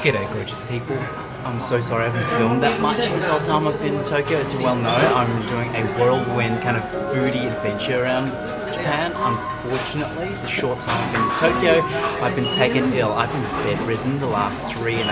G'day gorgeous people. I'm so sorry I haven't filmed that much this whole time I've been in Tokyo. As you well know, I'm doing a whirlwind kind of foodie adventure around Japan. Unfortunately, the short time I've been in Tokyo, I've been taken ill. I've been bedridden the last 3.5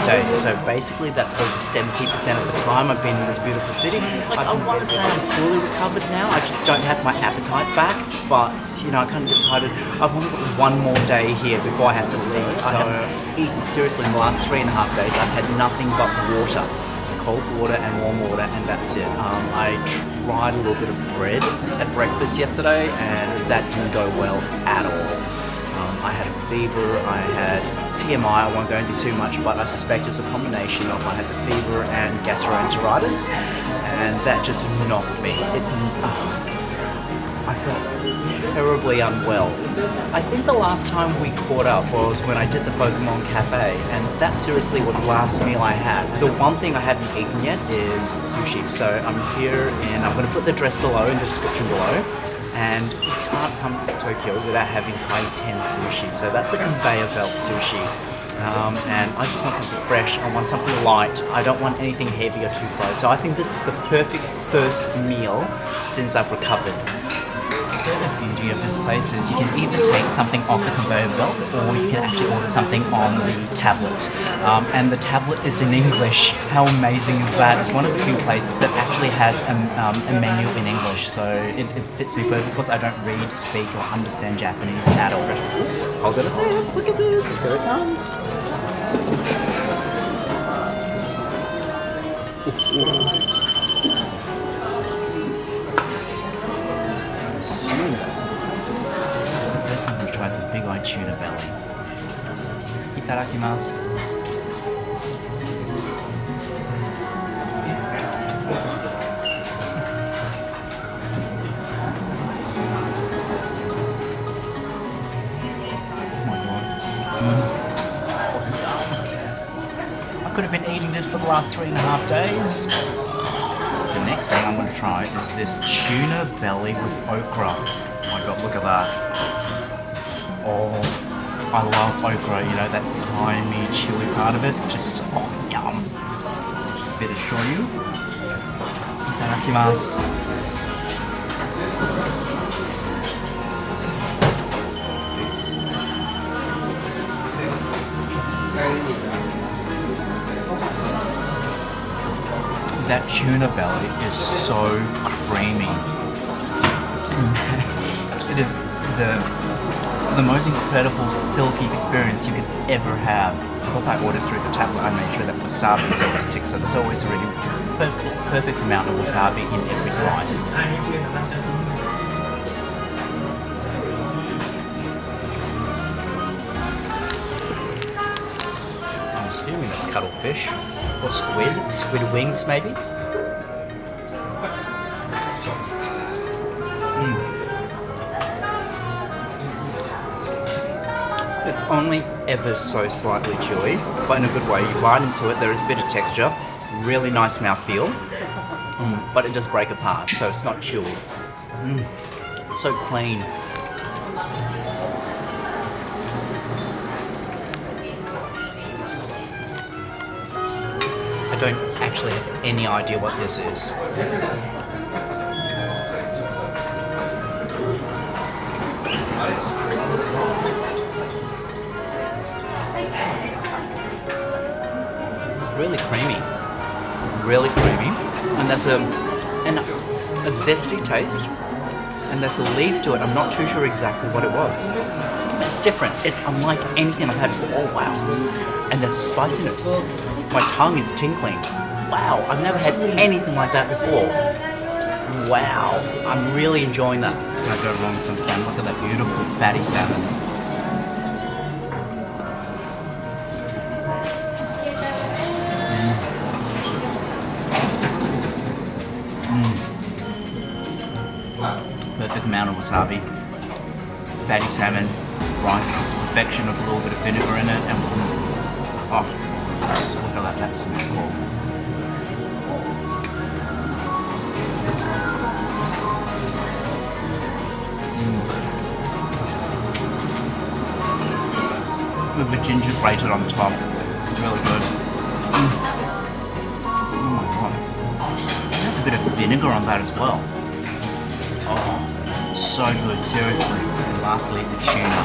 days. So basically that's over 70% of the time I've been in this beautiful city. I want to say I'm fully recovered now. I just don't have my appetite back. But, you know, I kind of decided I've only got one more day here before I have to leave. So I haven't eaten seriously in the last 3.5 days. I've had nothing but water. Cold water and warm water, and that's it. I tried a little bit of bread at breakfast yesterday, and that didn't go well at all. I had a fever, I had TMI, I won't go into too much, but I suspect it was a combination of I had the fever and gastroenteritis, and that just knocked me. I felt terribly unwell. I think the last time we caught up was when I did the Pokemon Cafe, and that seriously was the last meal I had. The one thing I haven't eaten yet is sushi, so I'm here and I'm going to put the address below in the description below, and you can't come to Tokyo without having kaiten sushi, so that's the conveyor belt sushi. And I just want something fresh, I want something light, I don't want anything heavy or too fried, so I think this is the perfect first meal since I've recovered. So the beauty of this place is you can either take something off the conveyor belt or you can actually order something on the tablet. And the tablet is in English. How amazing is that? It's one of the few places that actually has a menu in English, so it fits me perfect because I don't read, speak or understand Japanese at all. Hold on a second, look at this, here it comes. First I'm going to try the big eye tuna belly. Itadakimasu. Oh my god. I could have been eating this for the last 3.5 days. The next thing I'm going to try is this tuna belly with okra. Oh my god, look at that. Oh, I love okra, you know, that slimy, chili part of it. Just, oh, yum. Bit of shoyu. Itadakimasu. That tuna belly is so creamy. It is the most incredible silky experience you could ever have. Because I ordered through the tablet, I made sure that wasabi is always thick, so there's always a really perfect amount of wasabi in every slice. I'm assuming that's cuttlefish. Or squid wings maybe? It's only ever so slightly chewy, but in a good way. You bite into it, there is a bit of texture, really nice mouthfeel, but it does break apart, so it's not chewy. It's so clean. I don't actually have any idea what this is. It's really creamy. Really creamy. And there's a zesty taste. And there's a leaf to it. I'm not too sure exactly what it was. It's different. It's unlike anything I've had before. Oh, wow. And there's a spiciness. My tongue is tinkling. Wow, I've never had anything like that before. Wow, I'm really enjoying that. Can I go wrong with some salmon? Look at that beautiful fatty salmon. Perfect amount of wasabi. Fatty salmon, rice cooked to perfection with a little bit of vinegar in it, and oh. Look at that, that smells cool. With the ginger grated on top. really good. Oh my god. There's a bit of vinegar on that as well. Oh, so good, seriously. And lastly, the tuna.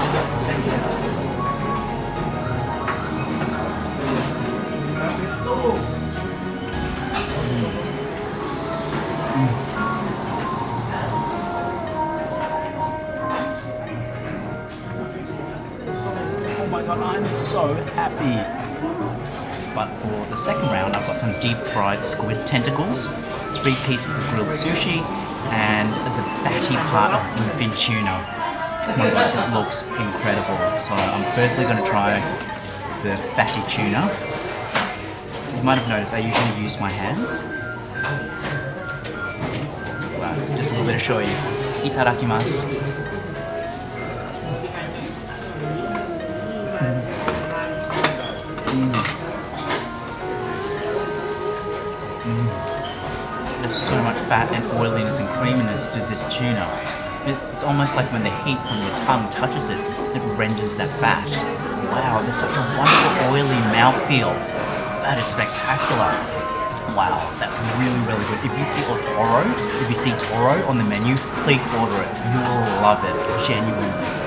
Oh my god, I'm so happy. But for the second round, I've got some deep fried squid tentacles, 3 pieces of grilled sushi, and the fatty part of bluefin tuna. Oh my god, it looks incredible. So I'm firstly going to try the fatty tuna. You might have noticed I usually use my hands. Wow, just a little bit of shoyu. Itadakimasu. There's so much fat and oiliness and creaminess to this tuna. It's almost like when the heat on your tongue touches it, it renders that fat. Wow, there's such a wonderful oily mouthfeel. That is spectacular. Wow, that's really, really good. If you see Toro on the menu, please order it. You will love it, genuinely.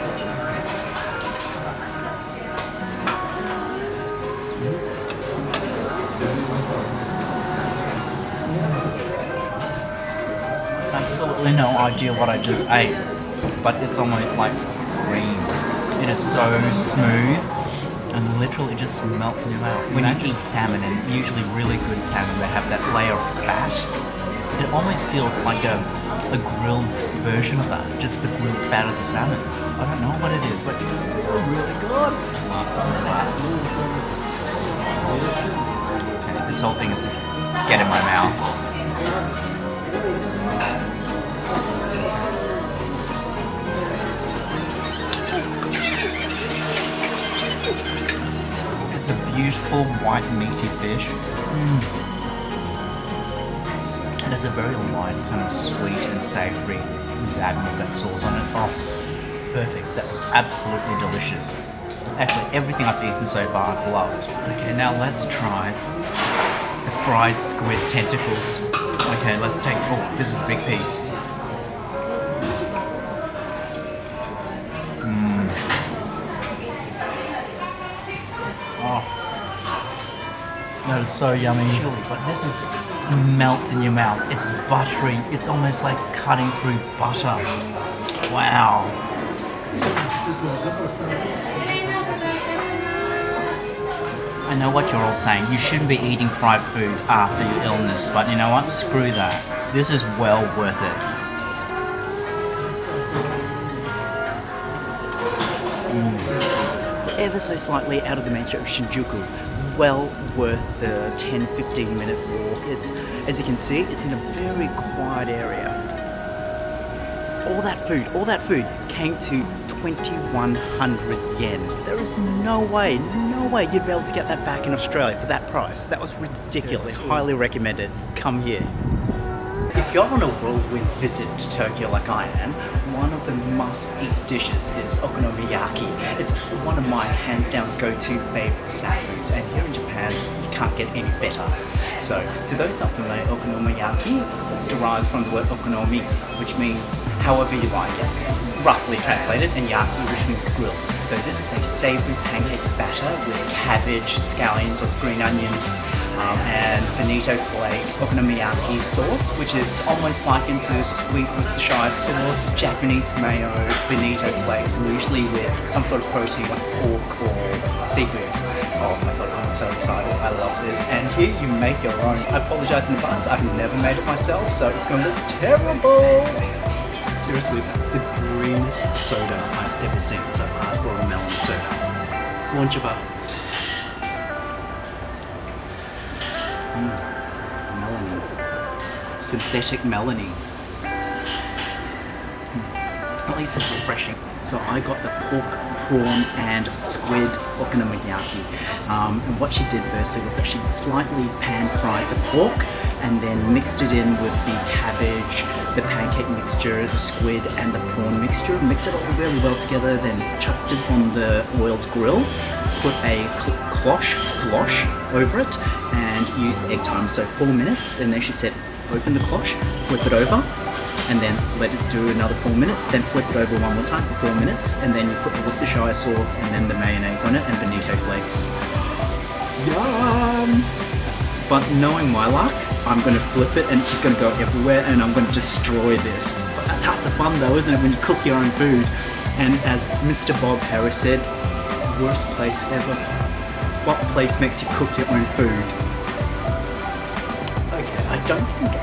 Absolutely no idea what I just ate, but it's almost like cream. It is so smooth and literally just melts in your mouth. When you eat salmon, and usually really good salmon, they have that layer of fat. It almost feels like a grilled version of that, just the grilled fat of the salmon. I don't know what it is, but it's really, really good. Okay, this whole thing is get in my mouth. It's a beautiful white meaty fish. There's a very light kind of sweet and savoury that sauce on it. Oh, perfect. That was absolutely delicious. Actually, everything I've eaten so far I've loved. Okay, now let's try the fried squid tentacles. Okay, let's take, oh, this is a big piece. That is so yummy. It's chili, but this is melts in your mouth. It's buttery. It's almost like cutting through butter. Wow. I know what you're all saying. You shouldn't be eating fried food after your illness, but you know what? Screw that. This is well worth it. Ever so slightly out of the main street of Shinjuku. Well worth the 10-15 minute walk. It's, as you can see, it's in a very quiet area. All that food came to 2,100 yen. There is no way you'd be able to get that back in Australia for that price. That was ridiculous. Highly recommended. Come here. If you're on a whirlwind visit to Tokyo like I am, one of the must-eat dishes is okonomiyaki. It's one of my hands-down go-to favorite snack foods, and here in Japan, you can't get any better. So, to those not familiar, okonomiyaki derives from the word okonomi, which means however you like it, roughly translated, and yaki, which means grilled. So this is a savoury pancake batter with cabbage, scallions or green onions, and bonito flakes, okonomiyaki sauce, which is almost likened to sweet Worcestershire sauce, Japanese mayo, bonito flakes, usually with some sort of protein like pork or seafood. Oh my god, I'm so excited. I love this. And here you make your own. I apologize in advance, I've never made it myself, so it's going to look terrible. Seriously, that's the greenest soda I've ever seen, so I've asked for a melon soda. Let's launch it up. Melanie. Synthetic Melanie. At least it's refreshing. So I got the pork, prawn and squid okonomiyaki. And what she did firstly was that she slightly pan-fried the pork and then mixed it in with the cabbage, the pancake mixture, the squid and the prawn mixture. Mix it all really well together, then chucked it on the oiled grill, put a cloche over it and use the egg timer, so 4 minutes. And then she said, open the cloche, flip it over, and then let it do another 4 minutes, then flip it over one more time for 4 minutes, and then you put the Worcestershire sauce and then the mayonnaise on it and bonito flakes. Yum! But knowing my luck, I'm going to flip it and it's just going to go everywhere and I'm going to destroy this. But that's half the fun though, isn't it, when you cook your own food? And as Mr. Bob Harris said, worst place ever. What place makes you cook your own food? Okay, I don't think I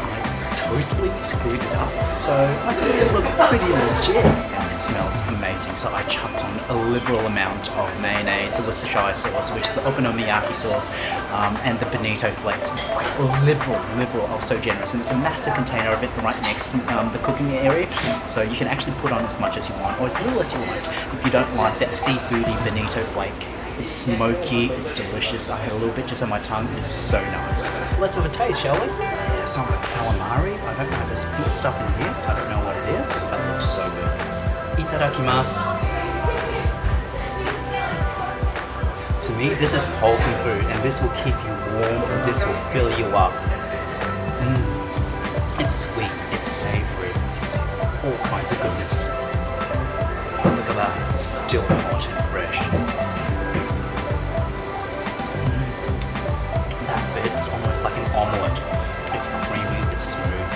totally screwed it up, so I think it looks pretty legit. And it smells amazing, so I chucked on a liberal amount of mayonnaise, the Worcestershire sauce, which is the okonomiyaki sauce, and the bonito flakes. Liberal, I was so generous. And there's a massive container of it right next to the cooking area, so you can actually put on as much as you want, or as little as you like, if you don't like that seafoody bonito flake. It's smoky, it's delicious. I had a little bit just on my tongue. It is so nice. Let's have a taste, shall we? Yeah, some calamari. I don't know, there's pink stuff in here. I don't know what it is. That looks so good. Itadakimasu. To me, this is wholesome food, and this will keep you warm, and this will fill you up. It's sweet, it's savory, it's all kinds of goodness. Look at that, it's still hot and fresh. It's almost like an omelette. It's creamy, it's smooth.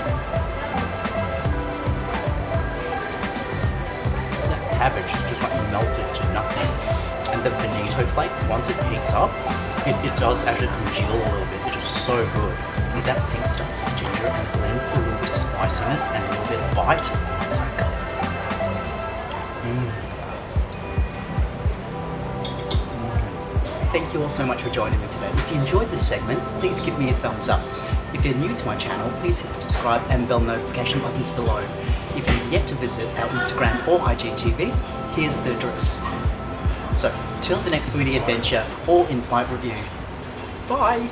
That cabbage is just like melted to nothing. And the bonito flake, once it heats up, it does actually congeal a little bit. It is so good. And that pink stuff is ginger and it blends a little bit of spiciness and a little bit of bite. It's so good. Thank you all so much for joining me today. If you enjoyed this segment, please give me a thumbs up. If you're new to my channel, please hit the subscribe and bell notification buttons below. If you've yet to visit our Instagram or IGTV, here's the address. So, till the next foodie adventure or in-flight review. Bye!